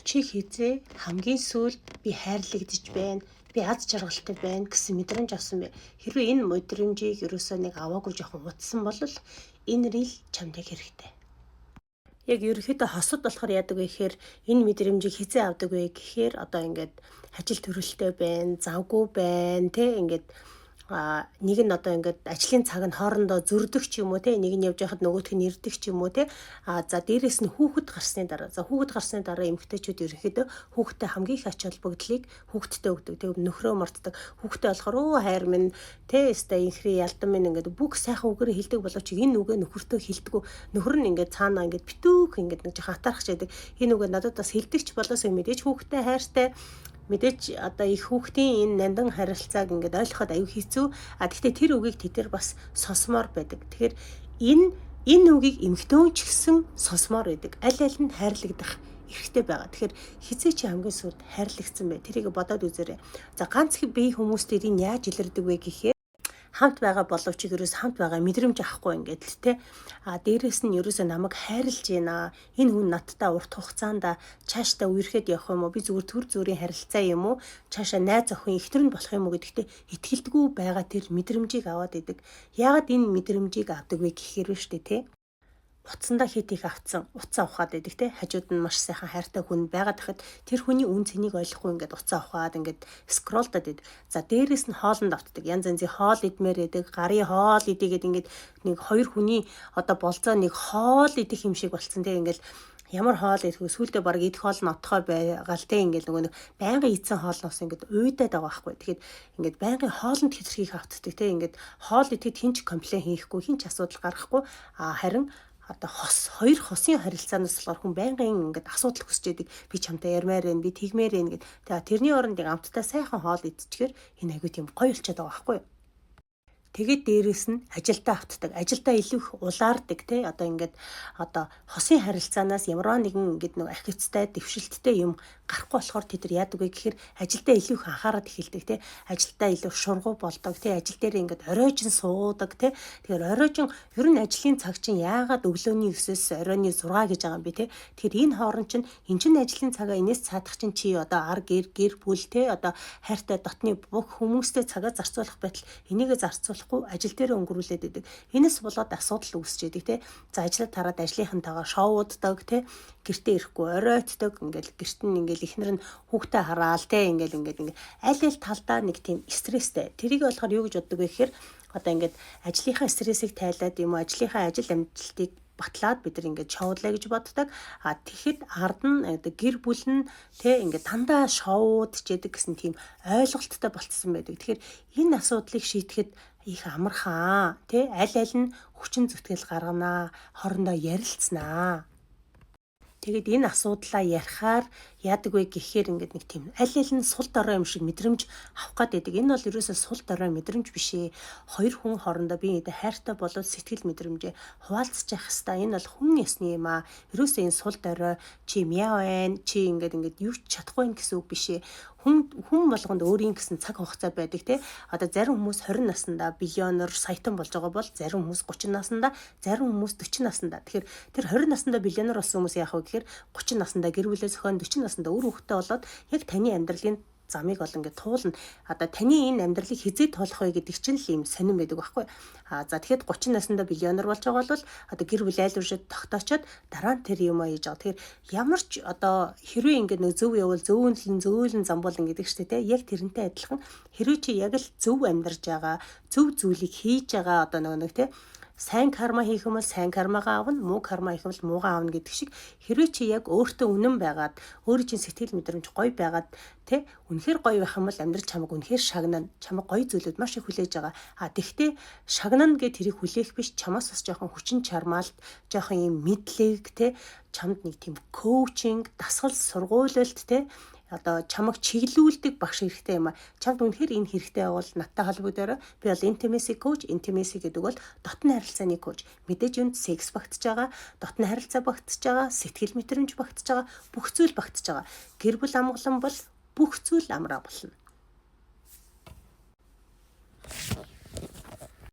Чи хизээ хамгийн сүүлд би хайрлагдаж байна. Би аз жаргалтай байна гэсэн мэдрэмж авсан бэ. Хэрвээ энэ мэдрэмжийг ерөөсөө нэг аваагүй жоохон утсан бол энэ рил чамд хэрэгтэй. Яг ерөөхдөө хосод болохоор яадаг вэ гэхээр энэ мэдрэмжийг хизээ авдаг вэ гэхээр одоо ингээд ажил төрөлтэй байна, завгүй байна, тэ ингээд нэг нь одоо ингээд ажлын цаг нь хоорондоо зөрдөг ч юм уу те, нэг нь явж байхад нөгөөх нь ирдэг ч юм уу те. За дээрэс нь хүүхэд гарсны дараа эмэгтэйчүүд ерөнхийдөө хүүхэдтэй хамгийн их ач холбогдлыг хүүхэдтэй өгдөг. Тэг нөхрөө мартдаг. Хүүхэдтэй болохоор хайр минь те өстэй инхри ялдан минь ингээд бүх сайхан үгээр хэлдэг боловч энэ үгээ нөхөртөө хэлдэггүй. Нөхөр нь ингээд цаанаа ингээд битүүх ингээд нэг жоохон хатаархч байдаг. Энэ үгээ надад бас хэлдэгч болоосоо мэдээж хүүхэдтэй хайртай. Мэдээж одоо их хүүхдийн энэ нандин харилцааг ингээд ойлгоход аюу хэцүү. Гэхдээ тэр үгийг тэд бас сонсомоор байдаг. Тэгэхээр энэ үгийг эмэгтэйн ч гэсэн сонсомоор байдаг. Аль нь хайрлагдах эрхтэй байгаа. Тэгэхээр хизээ чи хамгийн сүүлд хайрлагдсан бай. Тэрийг бодоод үзээрэй. За ганц бие хүмүүстээр энэ яаж илэрдэг вэ гэхээр хамт байгаа боловч ерөөс хамт байгаа мэдрэмж авахгүй ингээд л те. Дээрээс нь ерөөсөө намайг хайрлж байна. Энэ хүн надтай урт хугацаанд цаашдаа үерхэд явах юм уу? Би зүгээр төр зүрийн харилцаа юм уу? Цаашаа найз охин ихтер нь болох юм уу гэдэгтээ итгэлдэггүй байгаа тэр мэдрэмжийг аваад идэг. Яагаад энэ мэдрэмжийг авдаг вэ гэхээр вэ штэ те. Утсандаа хит их авцсан утсаа ухаад байдаг те. Хажууд нь маш сайхан хайртай хүн байгаад хахад тэр хүний үн цэнийг ойлгохгүй ингээд утсаа ухаад ингээд скролдод идэг. За дээрээс нь хоолнд автдаг. Янз янзын хоол идмээр байдаг. Гарын хоол идгээд ингээд нэг хоёр хүний одоо болцоо нэг хоол идэх юм шиг болцсон те. Ингээд ямар хоол идэхүү сүулдэ баг идэх хоол нь отгой байгаа л те. Ингээд нөгөө байнгын идсэн хоолноос ингээд уйдаад байгаа байхгүй. Тэгэхээр ингээд байнгын хоолнд хэтэрхийх автдаг те. Ингээд хоол идэхэд хинч комплейн хийхгүй, хинч асуудал гаргахгүй. Харин одоо хоёр хосын харилцаанаас болохоор хүн байнгын ингээд асуудал хүсч яадаг. Би чамтай ярмаар байна, би тэгмээр байна гэд. Тэгээ тэрний оронд яг амттай сайхан хоол идчихээр энэ аягүй тийм гоё болчиход байгаа байхгүй юу? Тэгээд дээрэс нь ажилдаа автдаг. Ажилдаа илүү их улаардаг те. Одоо ингээд одоо хосын харилцаанаас ямар нэгэн ингээд нэг ахицтай, дэвшилттэй юм гарахгүй болохоор тэд нар яадаг вэ гэхээр ажилдаа илүү их анхаарал эхэлдэг те. Ажилдаа илүү шургуу болдог те. Ажил дээр ингээд оройжин суудаг те. Тэгэхээр оройжин ер нь ажлын цаг чинь яагаад өглөөний 9-өөс оройны 6 гэж байгаа юм бэ те. Тэгэхээр энэ хооронд чинь энэ чинь ажлын цагаа энэс цаадах чинь чи одоо ар гэр бүл те. Одоо хайртай дотны бүх хүмүүстэй цагаа зарцуулах байтал энийгээ зарцуулах ажил дээр өнгөрүүлээд идэг. Энэс болоод асуудал үүсчээд идэг те. За ажлаа тараад ажлынхантайгаа шоуддаг те. Гэртээ ирэхгүй оройтдаг. Ингээл гэрт нь ингээл ихнэр нь хүүхдээ хараал те. Ингээл аль талдаа нэг тийм стресстэй. Тэрийг болохоор юу гэж боддог вэ гэхээр одоо ингээд ажлынхаа стрессийг тайлаад юм уу, ажлынхаа ажил амжилтыг батлаад бид нар ингээд шоудлаа гэж боддог. Тэгэхэд ард нь гэр бүл нь те ингээд дандаа шоудчээдэг гэсэн тийм ойлголттой болцсон байдаг. Тэгэхээр энэ асуудлыг шийдэхэд их амархан те аль нь хүчин зүтгэл гарганаа, хоорондоо ярилцсанаа. Тэгээд энэ асуудлаа ярихаар яадаг вэ гэхээр ингээд нэг тийм аль нь сул дорой юм шиг мэдрэмж авах гээд байдаг. Энэ бол ерөөсөө сул дорой мэдрэмж биш ээ. Хоёр хүн хоорондоо биеийн хайртай болоод сэтгэл мэдрэмжээ хуваалцах хэвээр. Энэ бол хүн ясны юм аа. Ерөөсөө энэ сул дорой чи мяа байна, чи ингээд юу ч чадахгүй байх гэсэн үг биш ээ. Хүн болгонд өөрийн гэсэн цаг хугацаа байдаг те. Одоо зарим хүмүүс 20 наснда биллионер саятан болж байгаа бол зарим хүмүүс 30 наснда, зарим хүмүүс 40 наснда. Тэгэхээр тэр 20 наснда биллионер болсон хүмүүс яах вэ гэхээр 30 наснда гэр бүлээ зохион 40 наснда үр хүүхдтэй болоод яг таны амьдралын замыг бол ингээд туулна. Одоо таны энэ амьдралыг хизээ туулах вэ гэдэг чинь л юм сонирн байдаг байхгүй. За тэгэхэд 30 наснда биллионер болж байгаа бол одоо гэр бүл айл уршид тогтоочоод дараа нь тэр юм аяж байгаа. Тэгэхээр ямар ч одоо хэрвээ ингээд нэг зөв явал зөөлөн зам бол ингээд штэ те. Яг тэрнтэй адилхан хэрвээ чи яг л зөв амьдарч байгаа, зөв зүйлийг хийж байгаа одоо нэг те. Сайн карма хийх юм бол сайн кармагаа авна, муу карма хийх юм бол муугаа авна гэдэг шиг хэрвээ чи яг өөртөө үнэн байгаад, өөрийн чинь сэтгэл мэдрэмж гоё байгаад тэ үнэхээр гоё байх юм бол амьдрал чамаг үнэхээр шагнана. Чамаг гоё зүйлүүд маш их хүлээж байгаа. Тэгтээ шагнана гэд тэрийг хүлээх биш, чамаас бас жоохон хүчин чармаалт, жоохон юм мэдлэг тэ чамд нэг тийм коучинг, дасгал сургуулилт тэ одоо чамаг чиглүүлдэг багш хэрэгтэй юм а. Чамд үнэхээр энэ хэрэгтэй бол надтай холбогдорой. Би бол intimacy coach. Intimacy гэдэг бол дотны харилцааны коуч. Мэдээж юунд секс багтж байгаа, дотны харилцаа багтж байгаа, сэтгэл мэдрэмж багтж байгаа, бүх зүйл багтж байгаа. Гэр бүл амгалан бол бүх зүйл амраа болно.